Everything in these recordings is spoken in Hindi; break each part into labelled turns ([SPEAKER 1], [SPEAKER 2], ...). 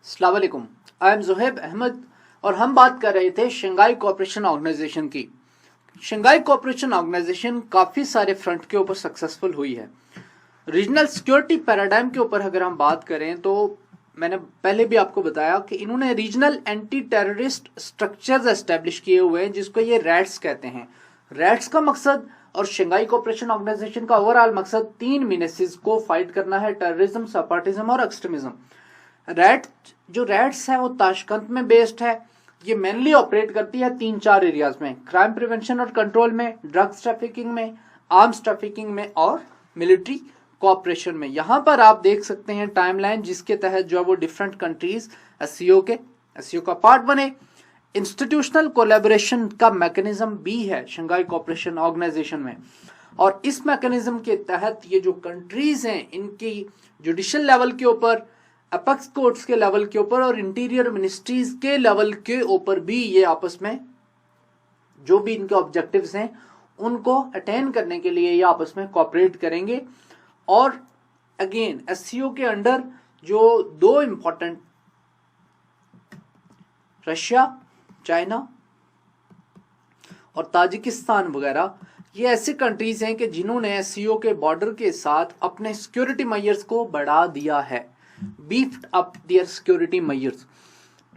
[SPEAKER 1] अस्सलाम वालेकुम। आई एम ज़ुहैब अहमद और हम बात कर रहे थे शंघाई कोऑपरेशन ऑर्गेनाइजेशन की। शंघाई कोऑपरेशन ऑर्गेनाइजेशन काफ़ी सारे फ्रंट के ऊपर सक्सेसफुल हुई है। रीजनल सिक्योरिटी पैराडाइम के ऊपर अगर हम बात करें तो मैंने पहले भी आपको बताया कि इन्होंने regional anti terrorist structures establish किए हुए हैं, जिसको ये रैट्स कहते हैं। रैट्स का मकसद और शंघाई कोऑपरेशन ऑर्गेनाइजेशन का ओवरऑल मकसद तीन मीनेसिस को फाइट करना है: टेररिज्म, सेपरेटिज्म और एक्सट्रीमिज्म। रैट्स है वो ताशकंद में बेस्ड है। ये मेनली ऑपरेट करती है 3-4 एरियाज में: क्राइम प्रिवेंशन और कंट्रोल में, ड्रग्स ट्रैफिकिंग में, आर्म्स ट्रैफिकिंग में और मिलिट्री कोऑपरेशन में। यहां पर आप देख सकते हैं टाइमलाइन, जिसके तहत जो है वो डिफरेंट कंट्रीज एससीओ का पार्ट बने। इंस्टीट्यूशनल कोलैबोरेशन का मैकेनिज्म भी है शंघाई कोऑपरेशन ऑर्गेनाइजेशन में, और इस मैकेनिज्म के तहत ये जो कंट्रीज हैं इनकी जुडिशियल लेवल के ऊपर, अपेक्स कोर्ट्स के लेवल के ऊपर और इंटीरियर मिनिस्ट्रीज के लेवल के ऊपर भी ये आपस में जो भी इनके ऑब्जेक्टिव्स हैं उनको अटेन करने के लिए ये आपस में कोऑपरेट करेंगे। और अगेन एससीओ के अंडर जो दो इंपॉर्टेंट, रशिया, चाइना और ताजिकिस्तान वगैरह, ये ऐसे कंट्रीज हैं कि जिन्होंने एससीओ के बॉर्डर के साथ अपने सिक्योरिटी मेजर्स को बढ़ा दिया है, beefed up their security measures.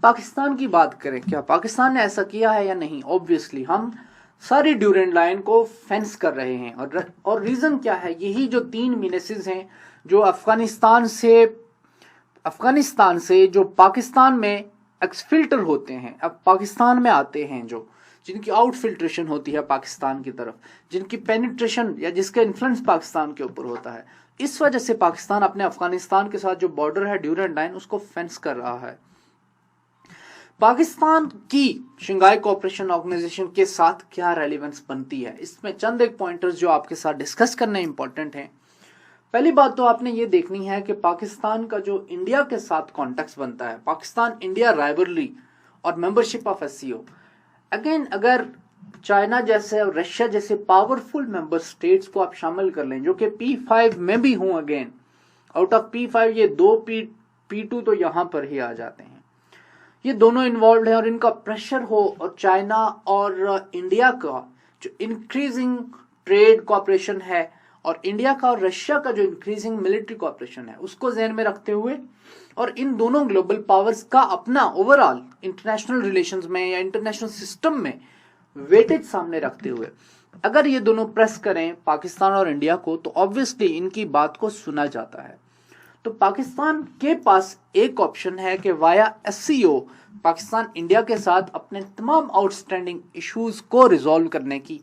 [SPEAKER 1] Pakistan की बात करें, क्या पाकिस्तान ने ऐसा किया है या नहीं? ऑब्वियसली हम सारी ड्यूरेंट लाइन को फेंस कर रहे हैं, और रीजन क्या है? यही जो तीन मीनेसिस हैं जो अफगानिस्तान से जो पाकिस्तान में एक्सफिल्टर होते हैं, अब पाकिस्तान में आते हैं, जो जिनकी आउट फिल्ट्रेशन होती है पाकिस्तान की तरफ, जिनकी पेनिट्रेशन या जिसका इन्फ्लुएंस पाकिस्तान के ऊपर होता है। इस वजह से पाकिस्तान अपने अफगानिस्तान के साथ जो बॉर्डर है ड्यूरेंट लाइन, उसको फेंस कर रहा है। पाकिस्तान की शंघाई कोऑपरेशन ऑर्गेनाइजेशन के साथ क्या रेलेवेंस बनती है, इसमें चंद एक पॉइंटर्स जो आपके साथ डिस्कस करने इंपॉर्टेंट हैं। पहली बात तो आपने ये देखनी है कि पाकिस्तान का जो इंडिया के साथ कॉन्टेक्स्ट बनता है, पाकिस्तान इंडिया राइवलरी और मेंबरशिप ऑफ एससीओ। अगेन अगर चाइना जैसे और रशिया जैसे पावरफुल मेंबर स्टेट्स को आप शामिल कर लें, जो कि P5 में भी हों, अगेन आउट ऑफ P5 ये दो P2 तो यहां पर ही आ जाते हैं, ये दोनों इन्वॉल्व है, और इनका प्रेशर हो, और चाइना और इंडिया का जो इंक्रीजिंग ट्रेड कोऑपरेशन है और इंडिया का और रशिया का जो इंक्रीजिंग मिलिट्री कोऑपरेशन है, उसको ध्यान में रखते हुए, और इन दोनों ग्लोबल पावर्स का अपना ओवरऑल इंटरनेशनल रिलेशंस में या इंटरनेशनल सिस्टम में वेटेज सामने रखते हुए अगर ये दोनों प्रेस करें पाकिस्तान और इंडिया को, तो ऑब्वियसली इनकी बात को सुना जाता है। तो पाकिस्तान के पास एक ऑप्शन है कि वाया एससीओ पाकिस्तान इंडिया के साथ अपने तमाम आउटस्टैंडिंग इश्यूज को रिजॉल्व करने की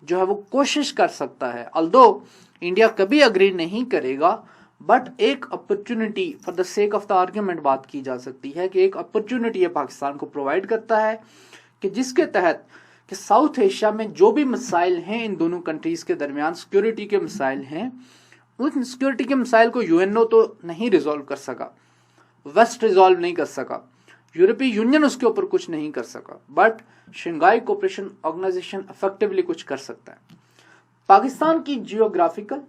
[SPEAKER 1] जो है वो कोशिश कर सकता है। अल्दो इंडिया कभी अग्री नहीं करेगा, बट एक opportunity for the sake of the argument बात की जा सकती है कि एक अपॉर्चुनिटी ये पाकिस्तान को प्रोवाइड करता है कि जिसके तहत कि साउथ एशिया में जो भी मसाइल हैं इन दोनों कंट्रीज के दरमियान, सिक्योरिटी के मसाइल हैं, उन सिक्योरिटी के मसाइल को यूएनओ तो नहीं रिजॉल्व कर सका, वेस्ट रिजॉल्व नहीं कर सका, यूरोपीय यूनियन उसके ऊपर कुछ नहीं कर सका, but Shanghai cooperation organisation effectively कुछ कर सकता है। पाकिस्तान की जियोग्राफिकल,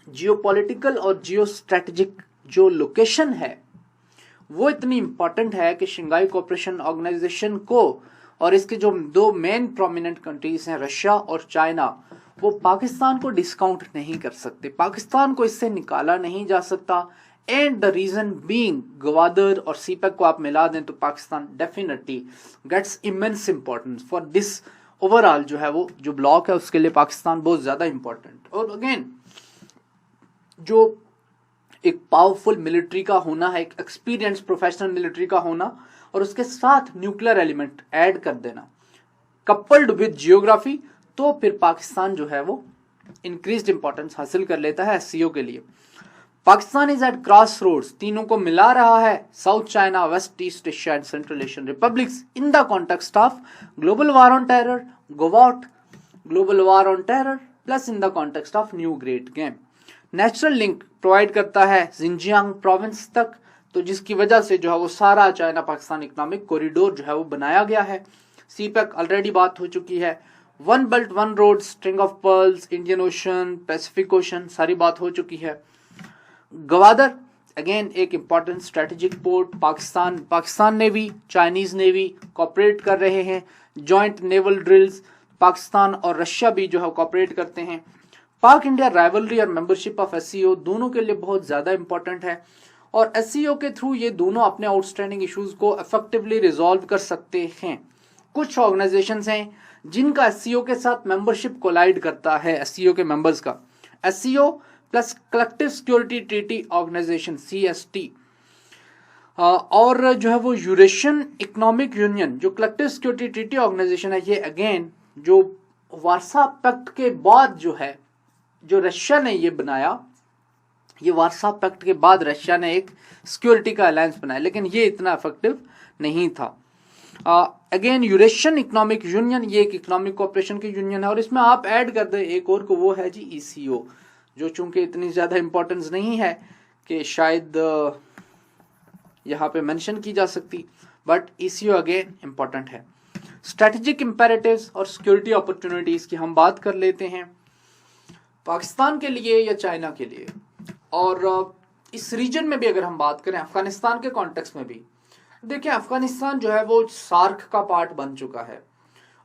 [SPEAKER 1] जियोपॉलिटिकल और जियो स्ट्रेटेजिक जो लोकेशन है वो इतनी इंपॉर्टेंट है कि शंघाई कोऑपरेशन ऑर्गेनाइजेशन को और इसके जो दो मेन प्रोमिनेंट कंट्रीज हैं रशिया और चाइना, वो पाकिस्तान को डिस्काउंट नहीं कर सकते, पाकिस्तान को इससे निकाला नहीं जा सकता। And the reason being Gwadar और सीपेक को आप मिला दें तो Pakistan definitely gets immense importance for this overall जो है वो जो ब्लॉक है, उसके लिए पाकिस्तान बहुत ज्यादा इंपॉर्टेंट। और अगेन जो एक पावरफुल मिलिट्री का होना है, एक एक्सपीरियंस प्रोफेशनल मिलिट्री का होना, और उसके साथ न्यूक्लियर एलिमेंट ऐड कर देना कपल्ड विद जियोग्राफी, तो फिर पाकिस्तान जो है वो इंक्रीज्ड इंपॉर्टेंस हासिल कर लेता है एससीओ के लिए। Pakistan is at cross roads, तीनों को मिला रहा है, south China, west east Asia and central Asian republics, in the context of global war on terror, गोवॉट, global war on terror, plus in the context of new great game. Natural link provide करता है जिंजियांग प्रोविंस तक, तो जिसकी वजह से जो है वो सारा चाइना पाकिस्तान इकोनॉमिक कॉरिडोर जो है वो बनाया गया है। सीपेक ऑलरेडी बात हो चुकी है, one belt one road, string of pearls, Indian ocean, Pacific ocean, सारी बात हो चुकी है। गवादर अगेन एक important strategic port. Pakistan navy, Chinese navy cooperate कर रहे हैं। जॉइंट नेवल ड्रिल्स पाकिस्तान और रशिया भी जो है कॉपरेट करते हैं। पाक इंडिया राइवलरी और मेंबरशिप ऑफ एससीओ दोनों के लिए बहुत ज्यादा इंपॉर्टेंट है, और एससीओ के थ्रू ये दोनों अपने आउटस्टैंडिंग इश्यूज को इफेक्टिवली रिजॉल्व कर सकते हैं। कुछ ऑर्गेनाइजेशंस हैं जिनका एससीओ के साथ मेंबरशिप कोलाइड करता है, एससीओ के मेंबर्स का। SCO plus collective security treaty organisation CST, और जो है वो यूरेशियन इकोनॉमिक यूनियन जो कलेक्टिव सिक्योरिटी ट्रीटी ऑर्गेनाइजेशन है, ये अगेन जो वार्सा पैक्ट के बाद जो है, जो रशिया ने ये बनाया, ये वार्सा पैक्ट के बाद रशिया ने एक सिक्योरिटी का अलायंस बनाया, लेकिन ये इतना इफेक्टिव नहीं था। अगेन यूरेशियन इकोनॉमिक यूनियन, ये एक इकोनॉमिक कोऑपरेशन की यूनियन है, और इसमें आप ऐड कर दे एक और को, वो है जी ECO, जो चूंकि इतनी ज्यादा इंपॉर्टेंस नहीं है कि शायद यहाँ पे मेंशन की जा सकती, बट ECO अगेन इंपॉर्टेंट है। स्ट्रेटेजिक इंपेरेटिव्स और सिक्योरिटी अपॉर्चुनिटीज की हम बात कर लेते हैं, पाकिस्तान के लिए या चाइना के लिए, और इस रीजन में भी अगर हम बात करें, अफगानिस्तान के कॉन्टेक्स्ट में भी देखिए, अफगानिस्तान जो है वो सार्क का पार्ट बन चुका है,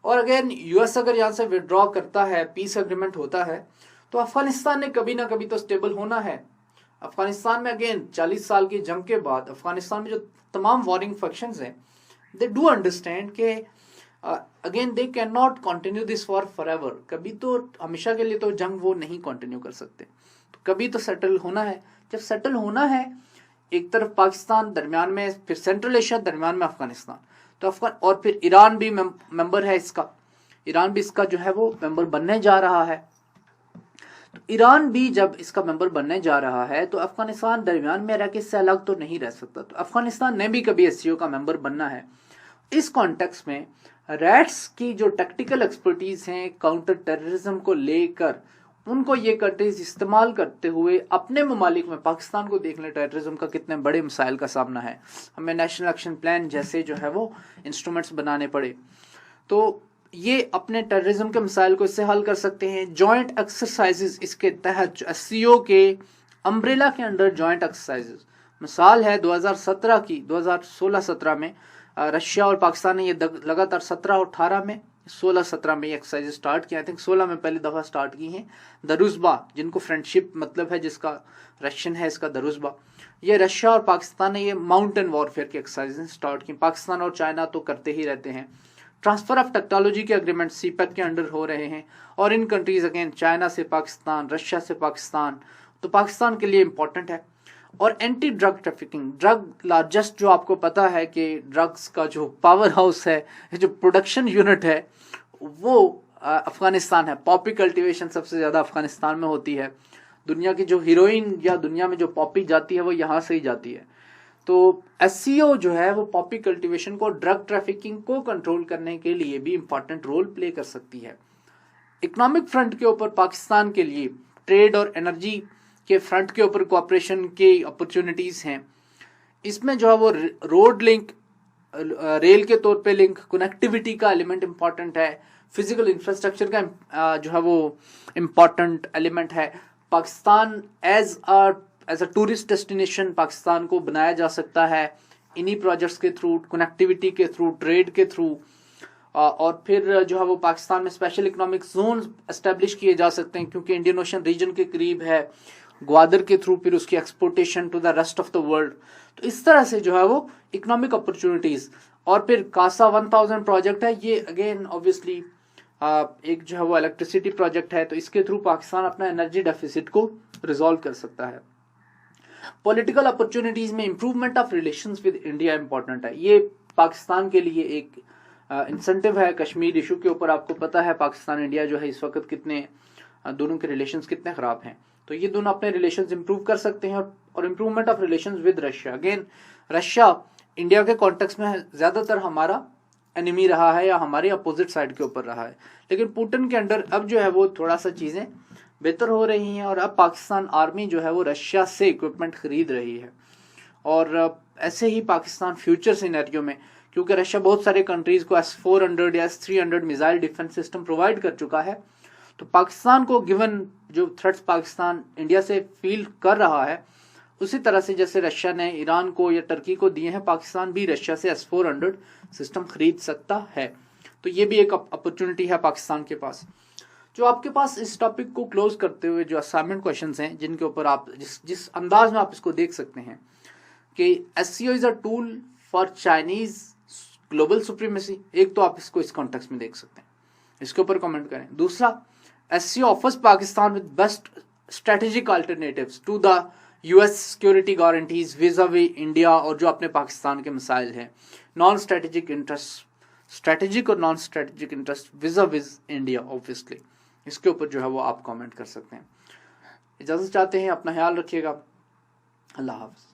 [SPEAKER 1] और अगेन यूएस अगर यहाँ से विड्रॉ करता है, पीस एग्रीमेंट होता है, तो अफगानिस्तान ने कभी ना कभी तो स्टेबल होना है। अफगानिस्तान में अगेन 40 साल की जंग के बाद अफगानिस्तान में जो तमाम वॉरिंग फैक्शंस हैं, दे डू अंडरस्टैंड के again they can not continue this war forever. कभी तो हमेशा के लिए तो जंग वो नहीं कंटिन्यू कर सकते, तो कभी तो सेटल होना है। जब सेटल होना है, एक तरफ पाकिस्तान, दरमियान में फिर सेंट्रल एशिया, दरमियान में अफगानिस्तान, तो अफगान, और फिर ईरान भी मेंबर है इसका, ईरान भी इसका जो है वो मेंबर बनने जा रहा है। तो ईरान भी जब इसका मेंबर बनने जा रहा है, तो अफगानिस्तान दरमियान में रह के इससे अलग तो नहीं रह सकता, तो अफगानिस्तान ने भी कभी एससीओ का मेंबर बनना है। इस कॉन्टेक्स्ट में रैट्स की जो टेक्निकल एक्सपर्टीज हैं काउंटर टेररिज्म को लेकर, उनको ये कंट्रीज इस्तेमाल करते हुए अपने ममालिक में, पाकिस्तान को देख लें टेररिज्म का कितने बड़े मिसाइल का सामना है, हमें नेशनल एक्शन प्लान जैसे जो है वो इंस्ट्रूमेंट्स बनाने पड़े, तो ये अपने टेररिज्म के मिसाइल को इससे हल कर सकते हैं। जॉइंट एक्सरसाइजेस इसके तहत एससीओ के अम्ब्रेला के अंडर जॉइंट एक्सरसाइजेस, मिसाल है 2017 की, 2016-17 में रशिया और पाकिस्तान ने ये लगातार 17 और 18 में, 16-17 में ये एक्सरसाइज स्टार्ट किया। आई थिंक 16 में पहली दफा स्टार्ट की हैं। दरुजबा, जिनको फ्रेंडशिप मतलब है, जिसका रशियन है इसका दरुजबा, ये रशिया और पाकिस्तान ने ये माउंटेन वॉरफेयर की एक्सरसाइज स्टार्ट की। पाकिस्तान और चाइना तो करते ही रहते हैं। ट्रांसफर ऑफ टेक्नोलॉजी के एग्रीमेंट CPEC के अंडर हो रहे हैं, और इन कंट्रीज अगेन चाइना से पाकिस्तान, रशिया से पाकिस्तान, तो पाकिस्तान के लिए इंपॉर्टेंट है। और anti drug trafficking, drug largest जो आपको पता है कि ड्रग्स का जो पावर हाउस है, जो प्रोडक्शन यूनिट है, वो अफगानिस्तान है। पॉपी कल्टीवेशन सबसे ज्यादा अफगानिस्तान में होती है। दुनिया की जो हीरोइन या दुनिया में जो पॉपी जाती है वो यहाँ से ही जाती है। तो एससीओ जो है वो पॉपी कल्टीवेशन को, ड्रग ट्रैफिकिंग को कंट्रोल करने के लिए भी इंपॉर्टेंट रोल प्ले कर सकती है। इकोनॉमिक फ्रंट के ऊपर पाकिस्तान के लिए ट्रेड और एनर्जी के फ्रंट के ऊपर कोऑपरेशन की अपॉर्चुनिटीज हैं। इसमें जो है वो रोड लिंक, रेल के तौर पे लिंक, कनेक्टिविटी का एलिमेंट इंपॉर्टेंट है। फिजिकल इंफ्रास्ट्रक्चर का जो है वो इंपॉर्टेंट एलिमेंट है। Pakistan as a tourist destination Pakistan को बनाया जा सकता है इन्हीं प्रोजेक्ट्स के थ्रू, कनेक्टिविटी के थ्रू, ट्रेड के थ्रू, और फिर जो है वो पाकिस्तान में स्पेशल इकोनॉमिक जोन एस्टेब्लिश किए जा सकते हैं, क्योंकि इंडियन ओशन रीजन के करीब है, ग्वादर के थ्रू फिर उसकी exportation to the rest of the world. तो इस तरह से जो है वो इकोनॉमिक अपॉर्चुनिटीज, और फिर कासा 1000 प्रोजेक्ट है, ये अगेन ऑब्वियसली एक जो है वो इलेक्ट्रिसिटी प्रोजेक्ट है, तो इसके थ्रू पाकिस्तान अपना एनर्जी डेफिसिट को रिजॉल्व कर सकता है। पॉलिटिकल अपॉर्चुनिटीज में improvement of relations with India important है। ये पाकिस्तान के लिए एक इंसेंटिव है। कश्मीर इशू के ऊपर आपको पता है पाकिस्तान इंडिया जो है इस वक्त कितने दोनों के रिलेशंस कितने खराब हैं, तो ये दोनों अपने रिलेशंस इंप्रूव कर सकते हैं। और improvement of relations with Russia, again Russia India के कॉन्टेक्स्ट में ज्यादातर हमारा एनिमी रहा है या हमारे अपोजिट साइड के ऊपर रहा है, लेकिन पुतिन के अंडर अब जो है वो थोड़ा सा चीजें बेहतर हो रही हैं, और अब पाकिस्तान आर्मी जो है वो रशिया से इक्विपमेंट खरीद रही है। और ऐसे ही पाकिस्तान फ्यूचर सिनेरियो में, क्योंकि रशिया बहुत सारे कंट्रीज को S-400 या S-300 missile defence system provide कर चुका है, तो पाकिस्तान को गिवन जो थ्रेट्स पाकिस्तान इंडिया से फील कर रहा है, उसी तरह से जैसे रशिया ने ईरान को या टर्की को दिए हैं, पाकिस्तान भी रशिया से S-400 सिस्टम खरीद सकता है। तो ये भी एक अपॉर्चुनिटी है पाकिस्तान के पास। जो आपके पास इस टॉपिक को क्लोज करते हुए जो असाइनमेंट क्वेश्चंस हैं, जिनके ऊपर आप जिस अंदाज में आप इसको देख सकते हैं कि SCO is a tool for Chinese global supremacy. एक तो आप इसको इस कॉन्टेक्स्ट में देख सकते हैं, इसके ऊपर कमेंट करें। दूसरा, SCO offers Pakistan with best strategic alternatives to the US security guarantees vis a vis India, और जो अपने पाकिस्तान के मिसाइल हैं, नॉन स्ट्रेटेजिक इंटरेस्ट, स्ट्रेटेजिक और non strategic interest vis a vis India obviously. इसके ऊपर जो है वो आप कमेंट कर सकते हैं। इजाज़त चाहते हैं, अपना ख्याल रखिएगा। अल्लाह हाफ़िज़।